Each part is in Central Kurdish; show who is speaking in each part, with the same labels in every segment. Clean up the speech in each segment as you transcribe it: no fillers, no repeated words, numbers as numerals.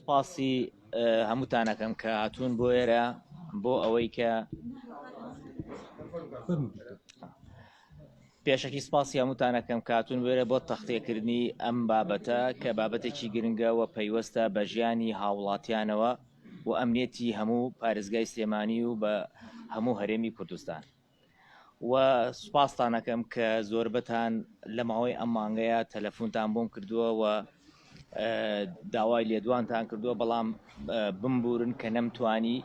Speaker 1: سپاسی هەمووتانەکەم کە هاتوون بۆ ئێرە بۆ ئەوەی کە پێشەکی سپاسی هەمووتانەکەم کاتون وێرە بۆ تەختێکردنی ئەم بابەتە کە بابەتێکی گرنگە و پەیوەستە بە ژیانی هاوڵاتیانەوە و ئەمنیەتی هەموو پارێزگای سلێمانی و بە هەموو هەرێمی کوردستان و سوپاستانەکەم کە زۆربەتان لە ماوەی ئەم مانگەیە تەلەفۆنتان بۆم کردووە و داوای لێدوانتان کردووە بەڵام بمبورن کە نەمتوانی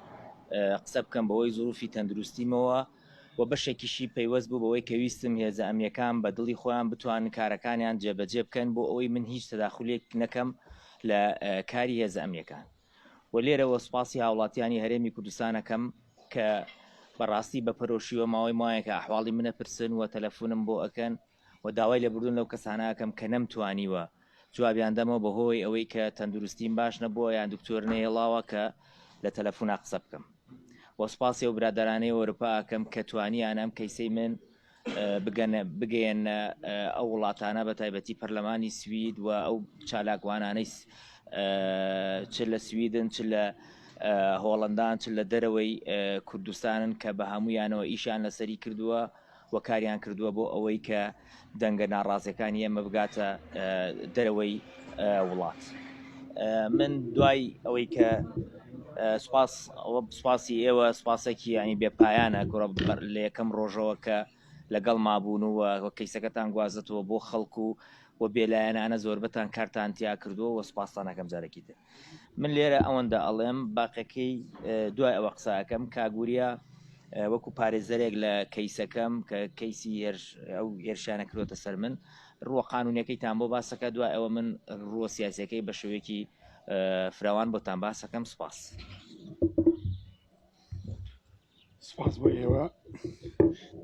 Speaker 1: قسە بکەم بەوەی زۆروفی تەندروستیمەوە و بەشێکیشی پەیوەست بوو بەوەی کە ویستم هێزە ئەمیەکان بە دڵی خۆیان بتوانن کارەکانیان جێبەجێ بکەن بۆ ئەوەی من هیچ تەداخولێک نەکەم لە کاری هێزە ئەمیەکان و لێرەوە سوپاسی هاوڵاتیانی هەرێمی کوردستانەکەم کە بەڕاستی بە پەرۆشیوە ماوەی مایەکە ئەحواڵی منە پرسن و تەلەفۆنم بۆ ئەکەن و داوای لێبوردن لەو کەسانەکەم کە نەمتوانیوە جوابیان دەمەوە بەهۆی ئەوەی کە تەندروستیم باش نەبووە یان دکتۆر نەهێڵاوە کە لە تەلەفۆنا قسە بکەم و سوپاسی و برادرانەی ئەوروپاکەم کە توانیان ئەم کەیسەی من بگەێنە ئەو وڵاتانە بە تایبەتی پەرلەمانی سوید و ئەو چالاکوانانەی چ لە سویدن چ لە هۆڵندان چ لە دەرەوەی کوردستانن کە بە هەمویانەوە ئیشان لەسەری کردووە و کاریان کردووە بۆ ئەوەی کە دەنگە ناڕازەکانی ئێمە بگاتە دەرەوەی وڵات. من دوای ئەوەی کە سوپاسی ئێوە سوپاسێکی ینی بێپایانە گۆڕ لە یەکەم ڕۆژەوە کە لەگەڵ مابوون و کەیسەکەتان گوازێتەوە بۆ خەڵکو و بێلایەنانە زۆربەتان کارتانتیا کردووە و سوپاسانەکەم جارێکی تر. من لێرە ئەوەندە ئەڵێم باقیەکەی دوای ئەوە قساکەم کاگوریە وەکو پارێزەرێک لە کەیسەکەم کە کەیسی ئەو هێرشانە کردوتە سەر من ڕووە قانونیەکەیتان بۆ باسەکە دوای ئەوە من ڕووە سیاسەکەی بە شێوەیەکی فراوان بۆتان باسەکەم. سپاس.
Speaker 2: سپاس بۆ ئێوە.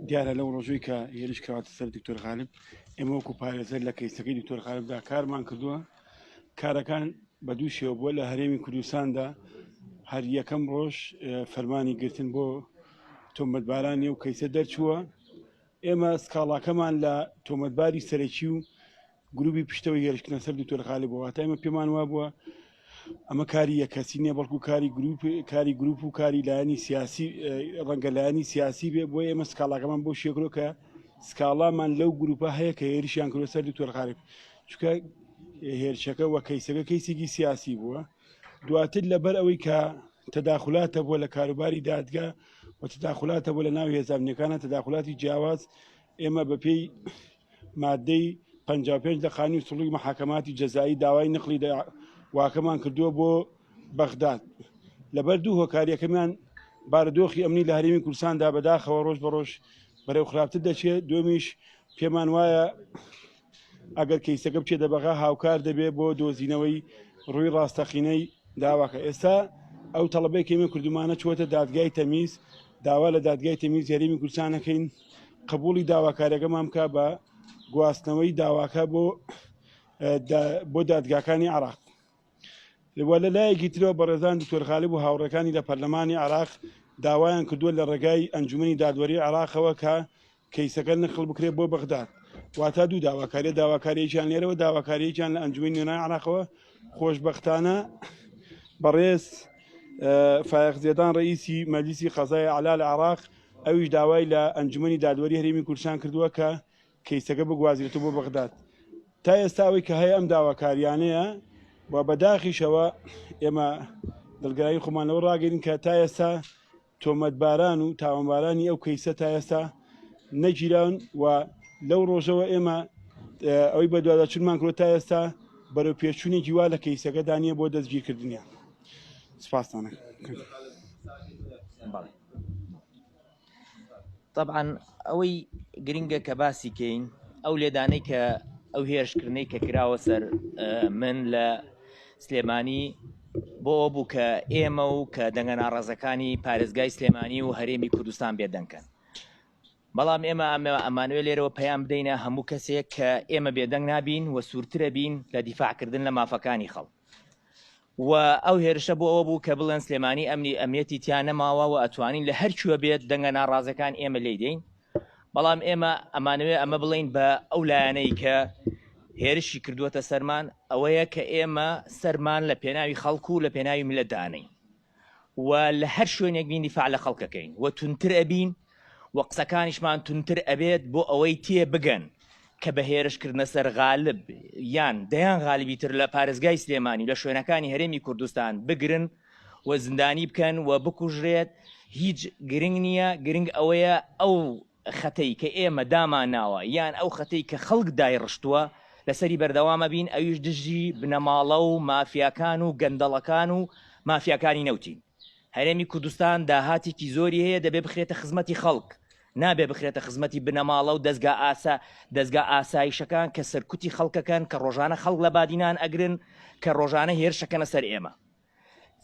Speaker 2: دیارە لەو ڕۆژووی کە هێرش کراوەتە سەر دکتۆر غالب ئێمە وەکو پارێزەر لە کەیسەکەی دکتۆر غالبدا کارمان کردووە. کارەکان بە دوو شێوە بووە لە هەرێمی کوردستاندا هەر یەکەم ڕۆژ فەرمانی گرتن بۆ تۆمەتبارانی و کەیسە دەرچووە. ئێمە سکاڵاکەمان لە تۆمەتباری سەرەکی و گروپی پشتەوەی هێرشکردنە سەر دکتۆر غالب واتە ئێمە پێمان وا بووە ئەمە کاری یەکەسی نییە بەڵکو کاری گروپ و کاری لایەنی سیاسی ڕەنگە لایەنی سیاسی بێ بۆ ئێمە سکاڵاکەمان بۆ شێکرۆ کە سکاڵامان لەو گروپە هەیە کە هێرشیان کردوە سەر دکتۆر غالب چونکە هێرشەکە وە کەیسەکە کەیسێکی سیاسی بووە. دواتر لەبەر ئەوەی کە تەداخلاتە بۆ لە کاروباری دادگا و تەداخلاتە بۆ لە ناو هێزانەکانە تەداخلاتی جیاواز ئێمە بەپێی مادەی 55 لە قانونی سوڵی محاکەماتی جەزایی داوای نقلی واکەمان کردووە بۆ بەغداد. لەبەر دوو هۆکاریەکەمان بارودۆخی ئەمنی لە هەرێمی کوردستاندا بەداخەوە ڕۆژ بە ڕۆژ بەرەو خراپتر دەچێت. دومیش پێمان وایە ئەگەر کەیسەکە بچێتە بەغا هاوکار دەبێت بۆ دۆزینەوەی ڕووی ڕاستەقینەی داواکە. ئێستا ئەو تەڵەبەی کە ئێمە کوردمانە چوەتە دادگای تەمیز، داوا لە دادگای تەمیز هەرێمی کوردستانەکەین قبوڵی داواکاریەکەمان بکە بە گواستنەوەی داواکە بۆ دادگاکانی عێراق. لە لایەکی ترەوە بەڕێزان دکتۆر غالب و هاوڕێکانی لە پەرلەمانی عێراق داوایان کردووە لە ڕێگای ئەنجومەنی دادوەری عێراقەوە کە کەیسەکە نقل بکرێت بۆ بەغداد. واتە دوو داواکاریەکیان لێرەوە داواکاریەکیان لە ئەنجومەنی نوێنەوەی عێراقەوە. خۆشبەختانە بەڕێز فایق زێدان ڕئیسی مەجلیسی قەزای عالا لە عێراق ئەویش داوای لە ئەنجومەنی دادوەری هەرێمی کوردستان کردووە کە کەیسەکە بگوازرێتەوە بۆ بەغداد. تا ئێستاوەی کە هەیە ئەم داواکاریانەیە و بەداخیشەوە ئێمە دڵگەرایی خۆمانەوە ڕاگەین کە تا ئێستا تۆمەتباران و تاوانبارانی ئەو کەیسە تا ئێستا نەگیراون و لەو ڕۆژەوە ئێمە ئەوەی بە دوواداچوونمان کردوە تا ئێستا بەرەو پێچوونێکی وا لە کەیسەکە دانیە بۆ دەستگیرکردنیان. سپاستانە.
Speaker 1: طبعا ئەوەی گرنگە کە باسی کەین ئەو لێدانەی کە ئەو هێرشکردنەی کە کراوە سەر من لە سلێمانی بۆ ئەو بوو کە ئێمە و کە دەنگە ناڕازەکانی پارێزگای سلێمانی و هەرێمی کوردستان بێدەنگکەن. بەڵام ئێمە ئەمانوێ لێرەوە پەیام بدەینە هەموو کەسێک کە ئێمە بێدەنگ نابین و سوورترە بین لە دیفاعکردن لە مافەکانی خەڵ و ئەو هێرشە بۆ ئەوە بوو کە بڵێن سلێمانی ئەمنیەتی تیان نەماوە و ئەتوانین لە هەرکوێ بێت دەنگە ناڕازەکان ئێمە لێی دەین. بەڵام ئێمە ئەمانوێ ئەمە بڵین بە ئەو لایەنەی کە هێرشی کردووەتە سەرمان ئەوەیە کە ئێمە سەرمان لە پێناوی خەڵکو و لە پێناوی میلەتدانین و لە هەر شوێنێک بین دیفاع لە خەڵکەکەین و تونتر ئەبین و قسەکانیشمان تونتر ئەبێت بۆ ئەوەی تێ بگەن کە بە هێرشکردنە سەر غالب یان دەیان غالیبی تر لە پارێزگای سلێمانی لە شوێنەکانی هەرێمی کوردستان بگرن و زندانی بکەن و بکوژرێت هیچ گرنگ نییە. گرنگ ئەوەیە ئەو خەتەی کە ئێمە داماناوە یان ئەو خەتەی کە خەڵک دایڕشتووە لەسەری بەردەوامە بین ئەویش دژی بنەماڵە و مافیاکان و گەندەڵەکان و مافیاکانی نەوتین. هەرێمی کوردستان داهاتێکی زۆری هەیە دەبێ بخرێتە خزمەتی خەڵک نابێ بخرێتە خزمەتی بنەماڵە و دەستگا ئاسایشەکان کە سەرکوتی خەڵکەکەن کە ڕۆژانە خەڵک لە بادینان ئەگرن کە ڕۆژانە هێرشەکەنە سەر ئێمە.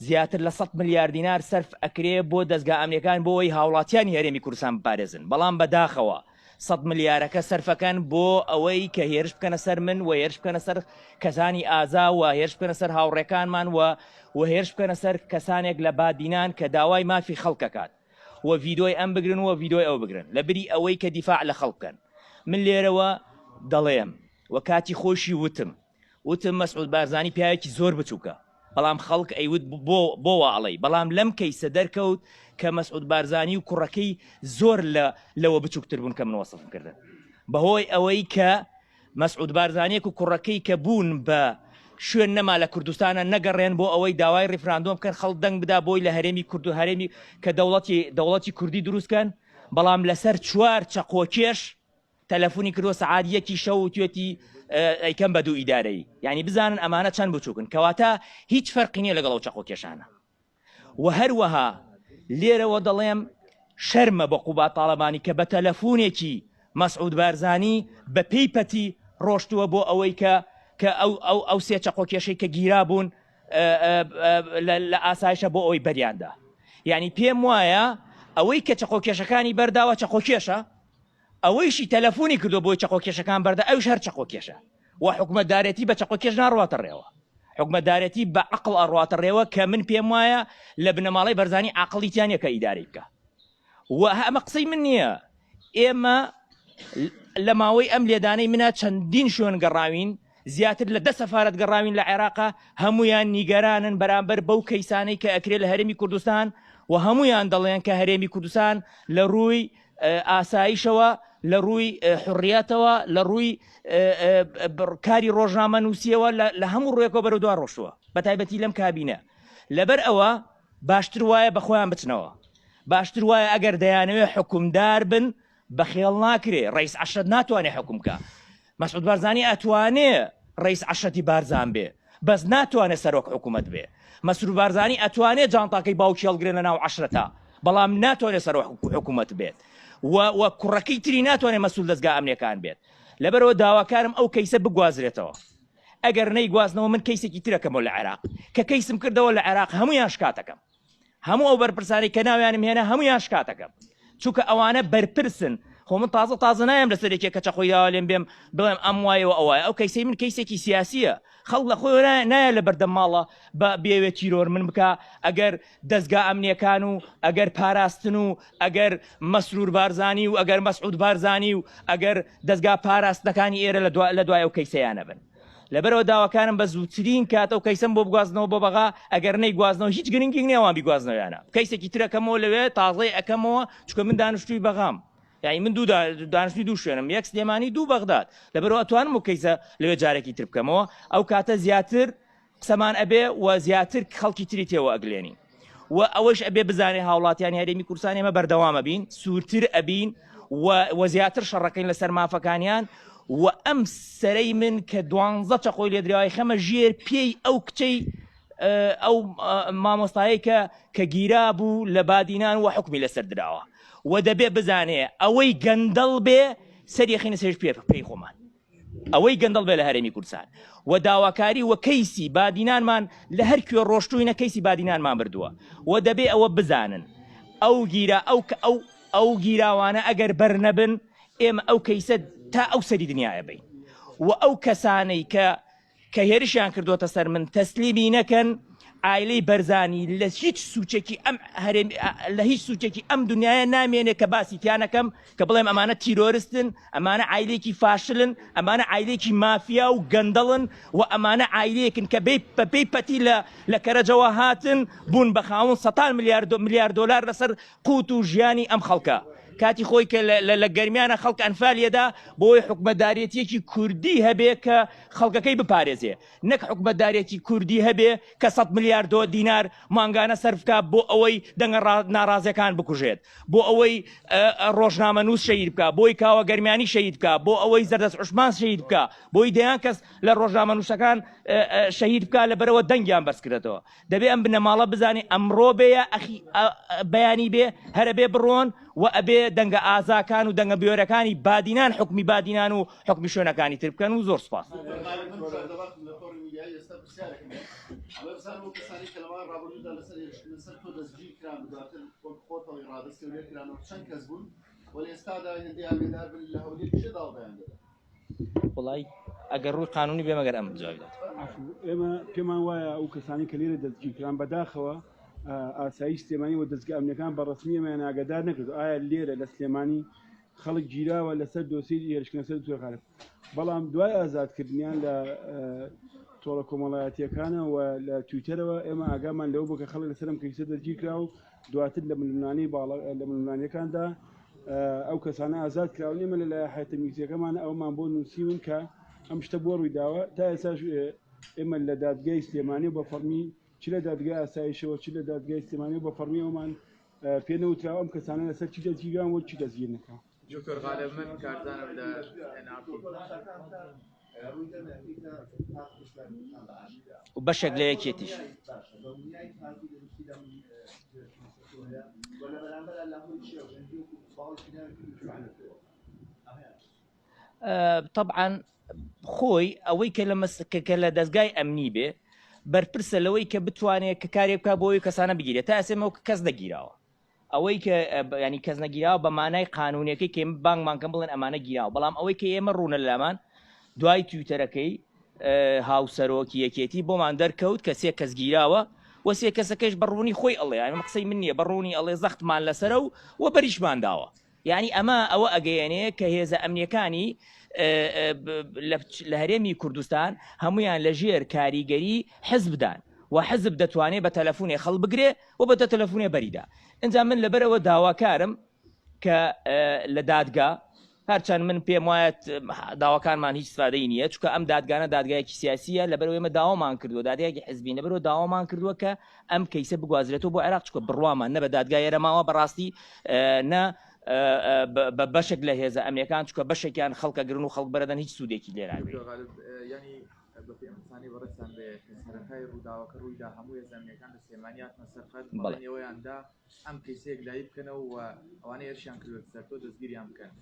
Speaker 1: زیاتر لە 100 ملیار دینار سەرف ئەکرێ بۆ دەستگا ئەمنیەکان بۆ ئەوەی هاوڵاتیانی هەرێمی کوردستان بپارێزن، بەڵام بەداخەوە 100 ملیارەکە سەرفەکەن بۆ ئەوەی کە هێرش بکەنە سەر من و هێرش بکەنە سەر کەسانی ئازا و هێرش بکەنە سەر هاوڕێکانمان و هێرش بکەنە سەر کەسانێک لە بادینان کە داوای مافی خەڵکەکات و ڤیدۆی ئەم بگرن و ڤیدۆی ئەو بگرن لە بری ئەوەی کە دیفاع لە خەڵکەن. من لێرەوە دەڵێم و کاتی خۆشی وتم مەسعود بارزانی پیاوێکی زۆر بچووکە، بەڵام خەڵک ئەیوت بۆ واڵی، بەڵام لەم کەیسە دەرکەوت کە مەسعود بارزانی و کوڕەکەی زۆر لەوە بچووکتر بوون کە من وەسفم کردن بەهۆی ئەوەی کە مەسعود بارزانیەک و کوڕەکەی کە بوون بە شوێن نەما لە کوردستانە نەگەڕێن بۆ ئەوەی داوای ڕیفراندۆم بکەن خەڵک دەنگ بدا بۆی لە هەرێمی کورد و هەرێمی کە دەوڵەتی کوردی دروستکەن، بەڵام لەسەر 4 چەقۆکێش تەلەفۆنی کردووە سەعات 1 شەو و توێتی ئەیکەم بە 2 ئیدارەی، یعنی بزانن ئەمانە چەند بچووکن کەواتە هیچ فەرقی نییە لەگەڵ ئەو چەقۆکێشانە. و هەروەها لێرەوە دەڵێم شەرمە بە قوبات تاڵەبانی کە بە تەلەفۆنێکی مەسعود بارزانی بە پێیپەتی ڕۆشتووە بۆ ئەوەی کە ئەو 3 چەقۆکێشەی کە گیرا بوون لە ئاسایشە بۆ ئەوەی بەریاندا. یعنی پێم وایە ئەوەی کە چەقۆکێشەکانی بەرداوە چەقۆکێشە، ئەوەیشی تەلەفۆنی کردو بۆی چەقۆکێشەکان بەردە ئەوش هەر چەقۆکێشە و حکومەتدارەتی بە چەقۆکێش ناڕواتە ڕێوە، حکومەتدارەتی بە عەقڵ ئەڕواتە ڕێوە کە من پێم وایە لە بنەماڵەی بەرزانی عەقڵیتیان یەکە ئیدارەی بکە. و ئەمە قسەی من نییە، ئێمە لە ماوەی ئەم لێدانەی منە چەندین شوێن گەڕاوین، زیاتر لە 10 سەفارەت گەڕاوین لە عێراقا، هەمویان نیگەرانن بەرامبەر بەو کەیسانەی کە ئەکرێت لە هەرێمی کوردستان و هەمویان دەڵێن کە هەرێمی کوردستان لە ڕووی ئاسایشەوە، لە ڕووی حڕیەتەوە، لە ڕووی کاری ڕۆژنامە نووسیەوە لە هەموو ڕوویەکەوە بەرەو دوار ڕۆشتووە، بەتایبەتی لەم کابینە. لەبەر ئەوە باشتر وایە بە خۆیان بچنەوە، باشتر وایە ئەگەر دەیانەوێت حکومدار بن بەخێڵ ناکرێ، ڕئیس عەشەت ناتوانێت حکوم بکە. مەسعود بارزانی ئەتوانێت ڕئیس عەشەتی بارزان بێ، بەس ناتوانێت سەرۆک حکوومەت بێ. مەسعود بارزانی ئەتوانێت جانتاکەی باوکی هەڵگرێنە ناو عەشرەتە، بەڵام ناتوانێت سەرۆک حکوومەت بێت و کوڕەکەی تری ناتوانێت مەسئول دەستگا ئەمنیەکان بێت. لەبەرەوە داواکارم ئەو کەیسە بگوازرێتەوە. ئەگەر نەیگوازنەوە من کەیسێکی ترەکەمەوە لە عێراق کە کەیسم کردەوە لە عێراق هەمویان شکاتەکەم، هەموو ئەو بەرپرسانی کە ناویانم هێنا هەمویان شکاتەکەم، چونکە ئەوانە بەرپرسن. خۆ من تازە نایم لەسەرێکێک کە چەقۆی داوا لێم بێم بڵێم ئەم وایەوە ئەوایە. ئەو کەیسەی من کەیسێکی سیاسیە، خەڵک لە خۆی نایە لە بەردەم ماڵە بە بێوێت تیرۆر من بکە ئەگەر دەستگا ئەمنیەکان و ئەگەر پاراستن و ئەگەر مەسرور بارزانی و ئەگەر مەسعود بارزانی و ئەگەر دەستگا پاراستنەکانی ئێرە لە دوای ئەو کەیسەیانە بن. لەبەرەوە داواکارم بە زووترین کات ئەو کەیسم بۆ بگوازنەوە بۆ بەغا، ئەگەر نەیگوازنەوە هیچ گرنگی نییەوان بیگوازنەوەیانە. کەیسێکی ترەکەمەوە لەوێ تازەی ئەەکەمەوە چونکە من دانیشتووی بەغام، یعنی من دانیشتوی 2 شوێنم، 1 سلێمانی 2 بەغداد. لەبەرەوە ئەتوانم و کەیسە لەوێ جارێکی تر بکەمەوە، ئەو کاتە زیاتر قسەمان ئەبێ و زیاتر خەڵکی تری تێوە ئەگلێنی و ئەوەش ئەبێ بزانێ هاوڵاتیانی هەرێمی کوردستان ئێمە بەردەوامە بین، سوورتر ئەبین و زیاتر شەڕەکەین لەسەر مافەکانیان. و ئەم سەرەی من کە 12 چەقۆی لێدراوی خەمە ژێر پێی ئەو کچەی ئەو مامۆستایی کە گیرا بوو لە بادینان و حکمی لەسەر دراوە و دەبێ بزانێ ئەوەی گەندەڵ بێ سەریەخینە سێژ پێی خۆمان، ئەوەی گەندەڵ بێ لە هەرێمی کوردستان و داواکاری و کەیسی بادینانمان لە هەر کوێ ڕۆشتووینە کەیسی بادینانمان بردووە و دەبێ ئەوە بزانن ئەو گیراوانە ئەگەر بەرنەبن ئێمە ئەو کەیسە تا ئەو سەری دنیاە بین و ئەو کەسانەی کە هێرشیان کردوتە سەر من تەسلیمی نەکەن،
Speaker 3: ئایلەی بەرزانی لە هیچ سوچێکی ئەم هەرێم لە هیچ سوچێکی ئەم دنیاە نامێنێ کە باسی تیانەکەم کە بڵێم ئەمانە تیرۆریستن، ئەمانە عایلێکی فاشلن، ئەمانە عایلێکی مافیا و گەندەڵن و ئەمانە عایلەیەکن کە بەپێی پەتی لە کەرەجەوە هاتن بوون بە خاوەن سەتان ملیار دۆلار لەسەر قوت و ژیانی ئەم خەڵکە. کاتی خۆی کە لە گەرمیانە خەڵک ئەنفالیەدا بۆی حکومەتدارێتیەکی کوردی هەبێ کە خەڵکەکەی بپارێزێ، نەک حکومەتدارێتی کوردی هەبێ کە 100 ملیار دینار مانگانە سەرفکە بۆ ئەوەی دەنگە ناڕازیەکان بکوژێت، بۆ ئەوەی ڕۆژنامەنووس شەید بکە، بۆی کاوە گەرمیانی شەید بکە، بۆ ئەوەی زەردەست عوسمان شەید بکە، بۆی دەیان کەس لە ڕۆژنامەنووسەکان شەید بکە لەبەرەوە دەنگیان بەرزکردێتەوە. دەبێ ئەم بنەماڵە بزانێ ئەمڕۆ بێە ئەخی بەیانی بێ هەرە بێ بڕۆن و ئەبێ دەنگە ئازاکان و دەنگە بیۆرەکانی بادینان حکمی بادینان و حکمی شوێنەکانی تر بکەن و زۆر سپاس. وڵی ئەگەر ڕووی قانونی بێ مەگەر ئەم جاویدات
Speaker 2: ئێمە پێمان وایە ئەو کەسانی کە لێرە دەستگیرکران بەداخەوە ئاسایی سلێمانی و دەستگا ئەمنیەکان بە ڕسمیەمان ئاگادار نەکرد. ئایا لێرە لە سلێمانی خەڵک گیراوە لەسەر دۆسی هێرشکردن سەر دکتۆر خالب، بەڵام دوای ئازادکردنیان لە تۆڵە کۆمەڵایەتیەکانە و لە تویتەرەوە ئێمە ئاگامان لەو بوو کە خەڵک لەسەرم کەیسە دەستگیر کرا و دواتر لە ململانەی لە ململانیەکاندا ئەو کەسانە ئازاد کراون. ئێمە لە لایحە تەنویزیەکەمانە ئەومان بۆ نووسیون کە ئەم شتە بۆ ڕوویداوە. تا ئێستاش ئێمە لە دادگای سلێمانی بە فەرمی چ لە دادگای ئاسایشەوە چ لە دادگای سلێمانی بە فەرمی ئەومان پێنەوتراوە ئەم کەسانە لەسەر چی دەستگیران و چی دەستگیر نەکەن.
Speaker 4: دکتۆر غالب من کارزانم لە
Speaker 3: و بەشێک لە یەکێتیش طبعا خۆی ئەوەی کە لە دەستگای ئەمنی بێ بەرپرسە لەوەی کە بتوانێت کە کارێک بکە بۆی کەسانە بگیرێت. تا ئەسێمەوە کەس دەگیراوە، ئەوەی کە ینی کەس نەگیراوە بە مانای قانونیەکەی کە ئێمە بانگمانکەم بڵێن ئەمانە گیراوە، بەڵام ئەوەی کە ئێمە ڕوونە لامان دوای تویتەرەکەی هاوسەرۆکی یەکێتی بۆمان دەرکەوت کە سێ کەس گیراوە و سێ کەسەکەش بەڕوونی خۆی ئەڵێ، ئەمە قسەی من نییە، بەڕوونی ئەڵێ زەختمان لەسەرە و بەریشمان داوە. یعنی ئەمە ئەوە ئەگەیەنێ کە هێزە ئەمنیەکانی لە هەرێمی کوردستان هەمویان لە ژێر کاریگەری حزبدان و حزب دەتوانێت بە تەلەفۆنێ خەڵ بگرێ و بە تەلەفۆنێ بەریدا. ئەنجا من لەبەرەوە داواکارم کە لە دادگا هەرچەند من پێم وایە داواکانمان هیچ سادەی نییە، چونکە ئەم دادگانە دادگایەکی سیاسیە، لەبەرەوەی ئێمە داوامان کردووە دادگایەکی حزبی، لەبەرەوە داوامان کردووە کە ئەم کەیسە بگوازرێتەوە بۆ عێراق، چونکە بڕوامان نە بە دادگای ئێرەماوە بەڕاستی نە بە بەشێک لە هێزە ئەمنیەکان، چونکە بەشێکیان خەڵکە گرن و خەڵک بەرەدەن هیچ سوودێکی لێرا بێ.
Speaker 4: ینی بە پێمەسانی بەڕێستان بێ سەرەتای ڕووداوەکە ڕوویدا هەموو هێزەمنیەکان لە سلێمانیات مەسەرخەت بەڵێنەوەیاندا ئەم کەیسەیەک لای بکەنەوە و ئەوانەی هێرشیان کردوە سەر تۆ دەستگیریان بکەن.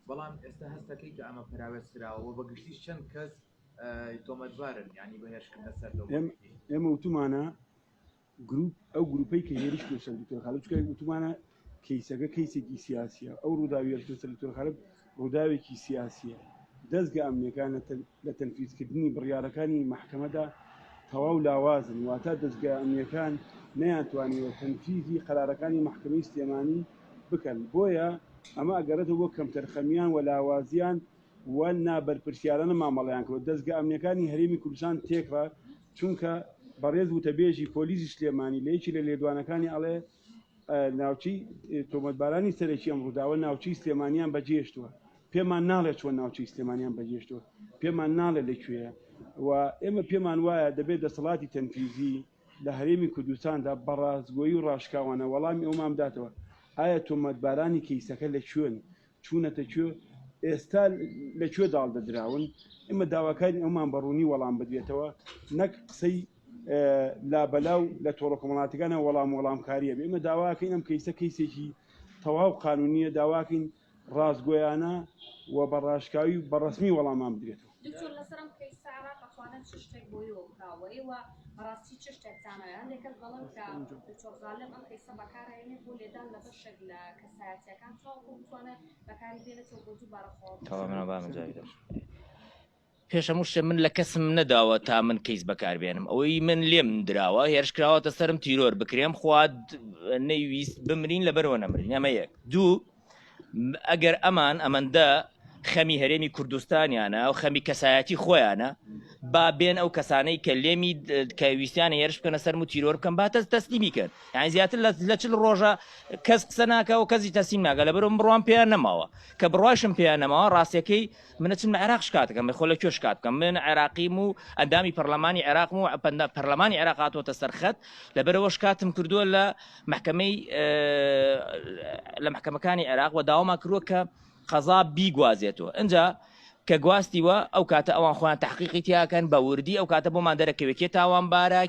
Speaker 4: بەڵام ئێستا هەستەکەی کە ئەمە پراوێستراوە و بەگشتیش چەند کەس تۆمەتبارن ینی بە هێرشکردنە سەر
Speaker 2: ئێمە وتمانە گروپ ئەو گروپەی کە هێرش کرد سەر دکتۆر خالب، چونکە وتمانە کەیسەکە کەیسێکی سیاسیە، ئەو ڕووداوی هێرش کرد سەر دکتۆر خالب ڕووداوێکی سیاسیە. دەستگا ئەمنیەکان لە تەنفیزکردنی بڕیارەکانی محکەمەدا تەواو لاوازن، واتە دەستگا ئەمنیەکان نەیانتوانیوە تەنفیزی قەرارەکانی محکەمەی سلێمانی بکەن. بۆیە ئەمە ئەگەرێتەوە بۆ کەمتەرخەمیان و لاوازیان و نابەرپرسیارانە مامەڵەیان کرد. دەستگا ئەمنیەکانی هەرێمی کوردستان تێکڕا، چونکە بەڕێز وتەبێژی پۆلیسی سلێمانی لە یەکی لە لێدوانەکانی ئەڵێ ناوچی تۆمەتبارانی سەرەکی ئەم ڕووداوە ناوچی سلێمانیان بەجێشتووە. پێمان ناڵێت چۆن ناوچی سلێمانیان بەجێشتووە، پێمان ناڵێت لەکوێیە. و ئێمە پێمان وایە دەبێت دەسەڵاتی تەنفیزی لە هەرێمی کوردستاندا بەڕازگۆیی و ڕاشکاوانە وەڵامی ئەومان بداتەوە. ئایا تۆمەتبارانی کەیسەکە لە کوێن، چوونەتە کوێ، ئێستا لەکوێ داڵدەدراون؟ ئێمە داواکاری ئەومان بەڕوونی وەڵام بدوێتەوە، نەک قسەی لابەلاو لە تۆڕە کۆمەڵاتەکانە وەڵامکاریە بێ. ئێمە داواکەین ئەم کەیسە کەیسێکی تەواو قانونیە، داواکەین ڕازگۆیانە و بەڕاشکاوی بەڕسمی وەڵامان بدرێتەوە.
Speaker 5: دکتۆر لەسەرم کەیسە عێراق ئەتوانێت چ شتێک بۆیەوە بکاوەی و بەڕاستی چ شتێک زانایە هەندێکەس دەڵێن کە دکتۆر غالب ئەم کەیسە بەکارهێنێت بۆ لێدان لە بەشێک لە کەسایەتیەکان تاوەکو بتوانێت بەکاری بێنێتەوە بۆ دووبارە خۆڵ.
Speaker 3: پێش هەموو شتێ من لە کەسم نەداوە تا من کەیس بەکاربێنم ئەوەی من لێم درراوە هێرشکراوەتە سرم تیرۆر بکرێم خواد نەیویست بمرین لەبەرەوە نەمرین ئەمە یەک دوو ئەگەر ئەمەندە خەمی هەرێمی کوردستانیانە و خەمی کەسایەتی خۆیانە با بێن ئەو کەسانەی کە لێمی کە ویستیانە هێرش بکەنە سەرم و تیرۆر بکەن باتە تەسلیمی کرد یعنی زیاتر لە چل ڕۆژە کەس قسە ناکە و کەسی تەسلیم ناکە لەبەرەوە بڕوان پێیان نەماوە کە بڕواشم پێیان نەماوە ڕاستیەکەی منە چم عێراق شکات بکەم خۆ لە کوێ شکات بکەم من عێراقیم و ئەندامی پەرلەمانی عێراقم و پەرلەمانی عێراق هاتووەتە سەرخەت لەبەرەوە شکاتم کردووە لە محکەمەکانی عێراق و داواما کردووە کە قەزا بیگوازێتەوە ئەنجا کە گواستیوە ئەو کاتە ئەوان خۆیان تحقیقی تیاکەن بە وردی ئەو کاتە بۆمان دەرەکەوێت کێ تاوانبارە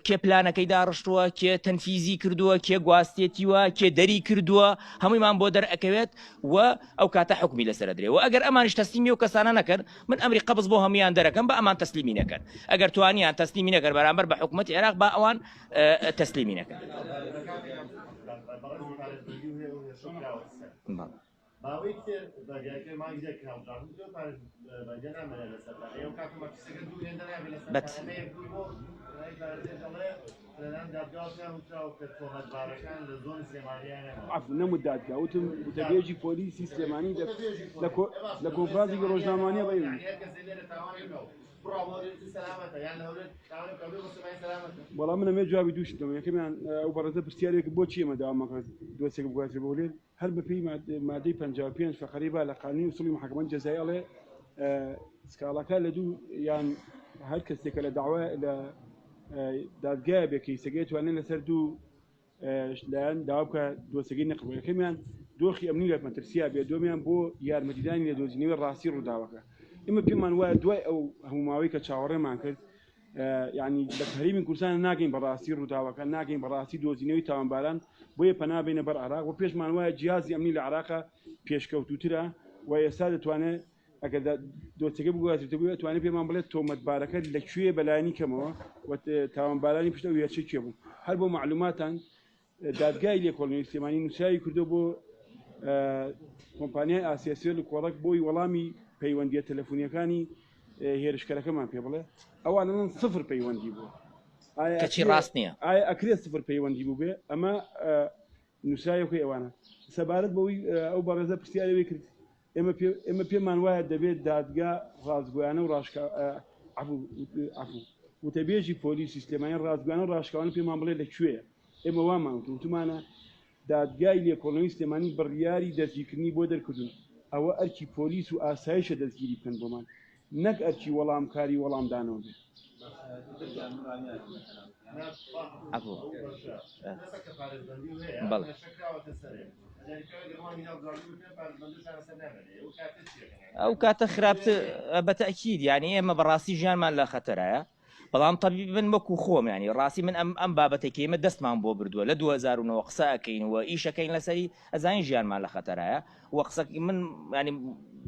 Speaker 3: کێ پلانەکەی داڕشتووە کێ تەنفیزی کردووە کێ گواستێتیوە کێ دەری کردووە هەموویمان بۆ دەرەکەوێت و ئەو کاتە حکمی لەسەر درێ و ئەگەر ئەمانش تەسلیمی و کەسانە نەکەن من ئەمری قەبز بۆ هەمویان دەرەکەم بە ئەمان تەسلیمی نەکەن ئەگەر توانیان تەسلیمی نەکەن بەرامبەر بە حکوومەتی عێراق با ئەوان تەسلیمی نەکەن
Speaker 6: باوەی تر بەگایکە مانگێک کراوجان بەگە نامێنێ لەسەر ئەو کاتەمە کەسەکە دوو هێندە نابێت لەسەر
Speaker 2: نەموت دادگا وتم وتەبێژی پۆلیسی سلێمانی لە کۆنفرانسێکی ڕۆژنامانیە بەیون بەڵام من ئەمێ جوابی دووشتم یەکەمیان ئەو بەڕێزە پرسیارێک بۆچی ئێمە داوامەکە دۆسێک بگواترێ بۆ لێن هەر بەپێی مادەی 55 فەقەریبا لە قانونی وسوڵی محکمەی جەزایی ئەڵێ سکاڵەکە لە دوو یان هەر کەسێکە لە داوا لە دادگایە بێکەی سەگەی توانێت لەسەر دوو لایەن داوا بکە دۆسەکەی نەقبوو یەکەمیان دۆخی ئەمنی لە مەترسیا بێ دومیان بۆ یارمەتیدانی لە دۆزینەوەی ڕاستی ڕووداوەکە ئێمە پێمان وایە دوای ئەو هەموماوەی کە چاوەڕێمان کرد یعنی لە هەرێمی کوردستان ناگەین بەڕاستی ڕووداوەکە ناگەین بەڕاستی دۆزینەوەی تاوانباران بۆیە پەنابێنە بەر عێراق و پێشمان وایە جیهازی ئەمنی لە عێراقا پێشکەوتوترە و ئێستا دەتوانێت ئەگەر دۆچەکە بگواتێتەوە توانێت پێمان بڵێت تۆمەتبارەکە لەکوێ بەلایانی کەمەوە و تاوانبارانی پشتە وێچە کێ بوو هەر بۆ معلوماتان دادگای لێکۆڵینەوەی سلێمانی نووسایی کردو بۆ کۆمپانیای ئاسیاسیۆ لە کۆڕک بۆی وەڵامی پەیوەندیە تەلەفۆنیەکانی هێرشکەرەکەمان پێ بڵێ ئەوانە من سفر پەیوەندی بوو
Speaker 3: کەچی ڕاست نییە
Speaker 2: ئایا ئەکرێت سفر پەیوەندی بوو بێ ئەمە نووسایەکەی ئەوانە سەبارەت بەوەی ئەو بەڕێزە پرسیارەوەی کرد ئێمە پێمان وایە دەبێت دادگا ڕازگویانە و وتەبێژی پۆلیسی سلێمانی ڕازگویانە و ڕاشکاوانە پێمان بڵێ لەکوێیە ئێمە وامان وتمانە دادگای لێکۆڵینەوەی سلێمانی بڕیاری دەستگیرکردنی بۆ دەرکردون ئەوە ئەرکی پۆلیس و ئاسایشە دەستگیری بکەن بۆمان نەک ئەرکی وەڵامکاری وەڵامدانەوە بێت
Speaker 3: ئەو کاتە خراپتر بەتەکید یعنی ئێمە بەڕاستی ژیانمان لە خەتەرایە بەڵام طبیب من وەکو خۆم ینی ڕاستی من ئەم بابەتێکی ئێمە دەستمان بۆ بردووە لە 2009 قسە ئەەکەین و ئیشەکەین لەسەری ئەزانین ژیانمان لە خەتەرایە و قسەی من ینی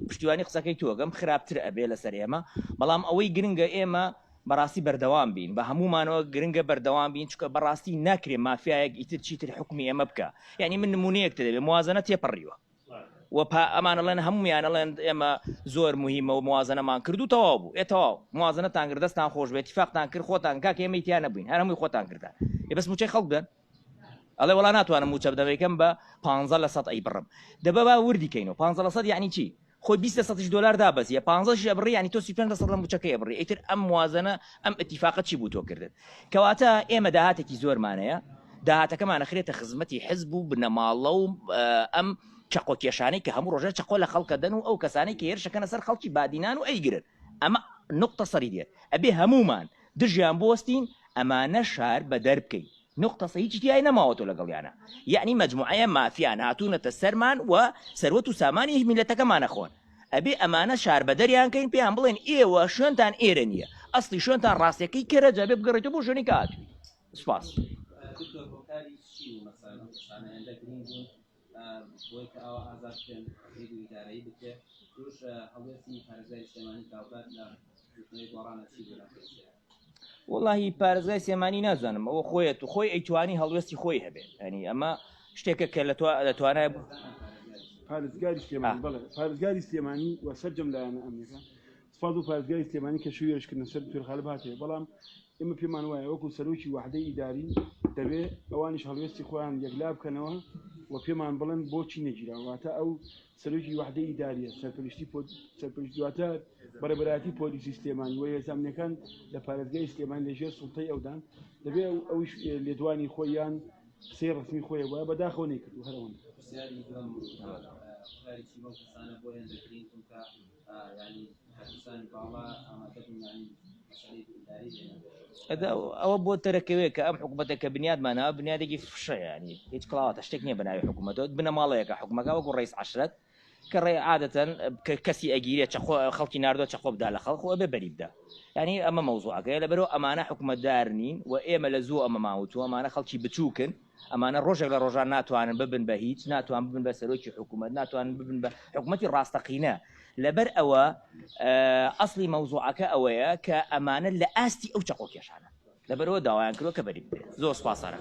Speaker 3: پشتیوانی قسەکەی تۆگەم خراپتر ئەبێ لەسەر ئێمە بەڵام ئەوەی گرنگە ئێمە بەڕاستی بەردەوام بین بە هەمومانەوە گرنگە بەردەوام بین چکە بەڕاستی ناکرێ مافیایەک ئیتر چیتر حکمی ئێمە بکە یعنی من نمونەیەک دەبێت موازنە تێپەڕیوە و ئەمانەڵێن هەمومیانەڵێن ئێمە زۆر مهمە و موازنەمان کرد و تەواو بوو ئێتەواو موازنەتان کرد دەستان خۆش بێت اتفاقتان کرد خۆتان کاکە ئێمە ئیتیان نەبووین هەر هەمووی خۆتان کردان بەس موچەی خەڵک بدەن ئەڵێ وەڵا ناتوانم موچە بدەمەکەم بە 15% ئەی بڕم دەبە با وردیکەینەوە 15% یعنی چی خۆی 20% دلار دابەزیە 15 ئەبڕی ینی تۆ 35% لە موچەکەی ئەبڕی ئیتر ئەم موازنە ئەم اتفاقەت چی بوو تۆ کردن کەواتە ئێمە داهاتێکی زۆرمانەیە داهاتەکەمانە خرێتە خزمەتی حزب و بنەماڵە و ئەم چقۆ کێشانەی کە هەموو ڕۆژە چقۆ لە خەڵکە دەن و ئەو کەسانەی کە هێرشەکەنە سەر خەڵکی بادینان و ئەیگرن ئەمە نقطە سەری دێت ئەبێ هەمومان دژیان بوەستین ئەمانە شار بە دەربکەین نقطة هیچ تیای نەماوەتەوە لەگەڵیانە یعنی مجموعەیە مافیان هاتوونەتە سەرمان و سەروەت و سامانی میلەتەکەمانە خۆن ئەبێ ئەمانە شار بە دەریانکەین پێیان بڵێن ئێوە شوێنتان ئێرە نییە ئەسڵی شوێنتان ڕاستیەکەی کەرەجە بێ بگەڕێتەوە بۆ شوێنی کات سوپاس
Speaker 7: بۆی کە ئەوە ئازاد بکەن ئیدارایی بکە توش هەڵوێستی پارێزگای سلێمانی کاوبات لە گۆڕانە چی بوو
Speaker 3: وڵی پارێزگای سلێمانی نازانم ئەوە خۆیەت و خۆی ئەیتوانی هەڵوێستی خۆی هەبێت ینی ئەمە شتێکە کە دەتوانای
Speaker 2: پارێزگاری سلێمانی بەڵێ پارێزگاری سلێمانی وە سەرجەم لایەنە ئەمریکا سوپاس و پارێزگای سلێمانی کە شوو هێرشکردنە سەر دکتۆر خالب هاتێ بەڵام ئێمە پێمان وایە وەکو سەرۆکی وحدەی ئیداری دەبێت ئەوانیش هەڵوێستی خۆیان یەکلا بکەنەوە و پێمان بڵێن بۆچی نەگیراوە واتە ئەو سەرۆکی وحدەی ئیداریە سەرپەرشتی دواتە بەرەبەرایەتی پۆلیسی سلێمانی و هێزانەکان لە پارێزگای سلێمانی لەژێر سوڵتەی ئەودان دەبێت ئەویش لێدوانی خۆیان قسەی ڕسمی خۆی وایە بەداخەوە نەیکردو هەرەوەن
Speaker 7: پرسیاری دوم خارجی بۆ کەسانە بۆ هێندەکرین چونکە ینی کەسانی باڵا ئامادە بوون ینی مەسەلەی ئیداری
Speaker 1: ئەوە بۆ تەرەکەوێت کە ئەم حکوومەتە کە بنیادمانەوە بنیادێکی فشە ینی هیچ کڵاواتە شتێک نییە بەناوی حکوومەتەوە بنە ماڵەیەەکە حکوومەکە وەکو ڕئیس عەشرەت کە ڕێ عادەتەن کەسی ئەگیرێت خەڵکی ناردووە چەخۆ بدا لە خەڵق و ئەبێ بەری بدە ینی ئەمە مەوزوعەکەیە لەبەرەوە ئەمانە حکوومەتدار نین و ئێمە لە زوو ئەمە ماوتووە ئەمانە خەڵکی بچووکن ئەمانە ڕۆژێک لە ڕۆژان ناتوانن ببن بە هیچ ناتوان ببن بە سەرۆکی حکوومەت ناتوانن ببن بە حکوومەتی ڕاستەقینە لەبەر ئەوە ئەسڵی مەوزوعەکە ئەوەیە کە ئەمانە لە ئاستی ئەو چەقۆ کێشانە لەبەرەوە داوایان کردووە کە بەری بدرێت زۆر سوپاسانە